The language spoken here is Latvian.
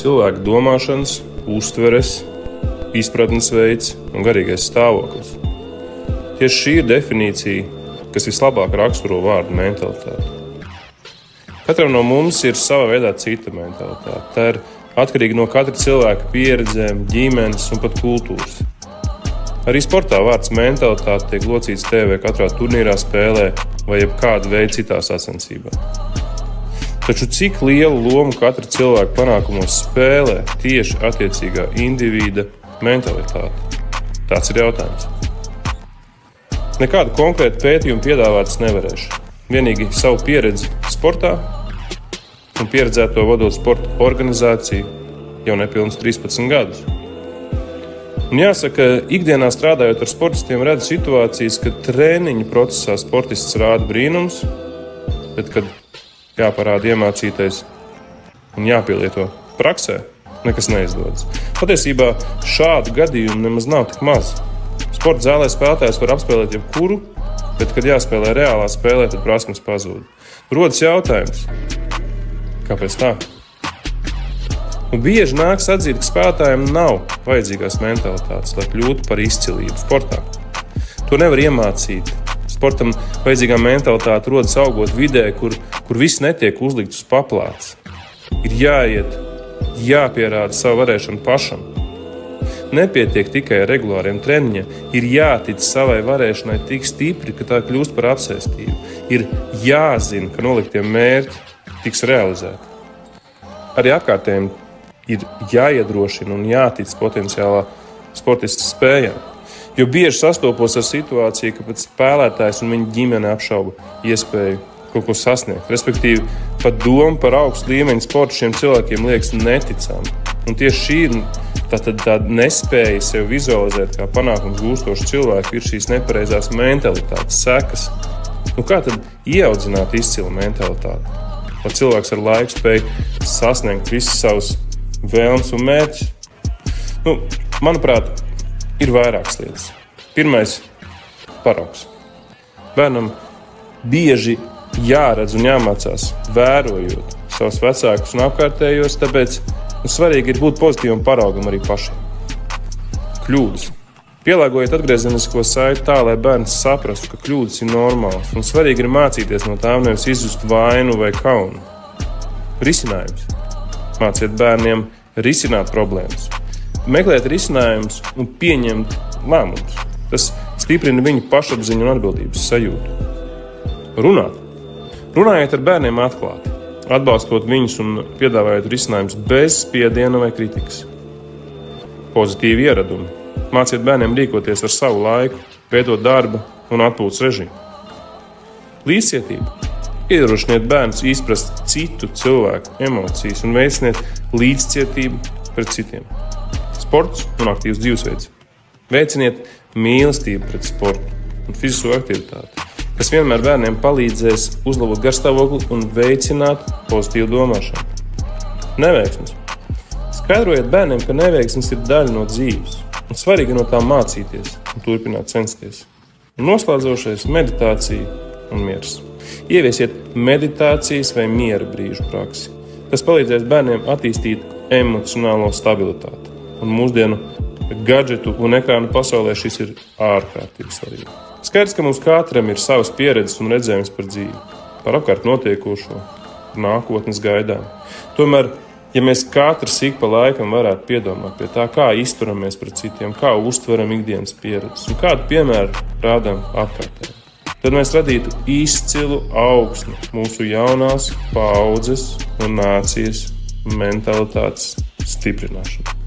cilvēka domāšanas, uztveres, izpratnes veids un garīgais stāvoklis. Tieši šī ir definīcija, kas vislabāk raksturo vārdu mentalitāti. Katram no mums ir sava veidā cita mentalitāte. Tā ir atkarīga no katra cilvēka pieredzēm, ģimenes un pat kultūras. Arī sportā vārds mentalitāte tiek locīts TV katrā turnīrā, spēlē vai jebkāda veida citā sacensībā. Taču cik lielu lomu katra cilvēka panākumos spēlē tieši attiecīgā individa mentalitāte? Tāds ir jautājums. Nekādu konkrētu pētījumu piedāvāt es nevarēšu. Vienīgi savu pieredzi sportā un pieredzēto vadot sporta organizāciju jau nepilnus 13 gadus. Un jāsaka, ikdienā strādājot ar sportistiem, redzu situācijas, kad treniņu procesā sportists rāda brīnums, bet kad jāparāda iemācītais un jāpielieto praksē, nekas neizdodas. Patiesībā šādu gadījumu nemaz nav tik maz. Sporta zālē spēlētājs var apspēlēt jebkuru, bet, kad jāspēlē reālā spēlē, tad prasmes pazūd. Rodas jautājums, kāpēc tā? Un bieži nāks atzīt, ka spēlētājiem nav vajadzīgās mentalitātes, lai kļūtu par izcilību sportā. To nevar iemācīt. Sportam vajadzīgā mentalitāte rodas augot vidē, kur viss netiek uzlikts uz paplātes. Ir jāiet, jāpierāda savu varēšanu pašam. Nepietiek tikai ar regulāriem treniņiem. Ir jātic savai varēšanai tik stipri, ka tā kļūst par apsēstību. Ir jāzina, ka noliktie mērķi tiks realizēti. Arī apkārtējiem ir jāiedrošina un jātic potenciālā sportista spējām. Jo bieži sastopos ar situāciju, ka pat spēlētājs un viņa ģimene apšauba iespēju kaut ko sasniegt. Respektīvi, pat doma par augstu līmeņu sportu šiem cilvēkiem liekas neticami. Un tieši šī tāda nespēja sev vizualizēt kā panākums gūstošu cilvēku ir šīs nepareizās mentalitātes sekas. Kā tad ieaudzināt izcilu mentalitāti? Lai cilvēks ar laiku spēj sasniegt visas savus vēlmes un mērķus? Manuprāt, ir vairākas lietas. Pirmais – paraugs. Bērnam bieži jāredz un jāmācās vērojot savus vecākus un apkārtējos, tāpēc svarīgi ir būt pozitīvam paraugam arī pašiem. Kļūdas. Pielāgojiet atgriezenisko saiti tā, lai bērns saprastu, ka kļūdas ir normālas, un svarīgi ir mācīties no tām, nevis izjust vainu vai kaunu. Risinājums. Māciet bērniem risināt problēmas. Meklēt risinājumus un pieņemt lēmumus. Tas stiprina viņu pašapziņu un atbildības sajūtu. Runāt. Runājiet ar bērniem atklāti, atbalstot viņus un piedāvājot risinājumus bez spiediena vai kritikas. Pozitīvi ieradumi. Māciet bērniem rīkoties ar savu laiku, veidot darba un atpūtas režīmu. Līdzcietība. Iedrošiniet bērnus izprast citu cilvēku emocijas un veiciniet līdzcietību pret citiem. Sports un aktīvs dzīvesveids. Veiciniet mīlestību pret sportu un fizisko aktivitāti, kas vienmēr bērniem palīdzēs uzlabot garstāvokli un veicināt pozitīvu domāšanu. Neveiksmes. Skaidrojiet bērniem, ka neveiksmes ir daļa no dzīves un svarīgi no tām mācīties un turpināt censties. Un noslēdzošais – meditācija un miers. Ieviesiet meditācijas vai miera brīžu praksi. Tas palīdzēs bērniem attīstīt emocionālo stabilitāti. Un mūsdienu gadžetu un ekrānu pasaulē šis ir ārkārtīgi svarīgi. Skaidrs, ka mums katram ir savas pieredzes un redzējums par dzīvi, par apkārt notiekošo, par nākotnes gaidām. Tomēr, ja mēs katrs ik pa laikam varētu piedomāt pie tā, kā izturamies pret citiem, kā uztveram ikdienas pieredzes un kādu piemēru rādām apkārtējiem, tad mēs radītu izcilu augsni mūsu jaunās paaudzes un nācijas mentalitātes stiprināšanu.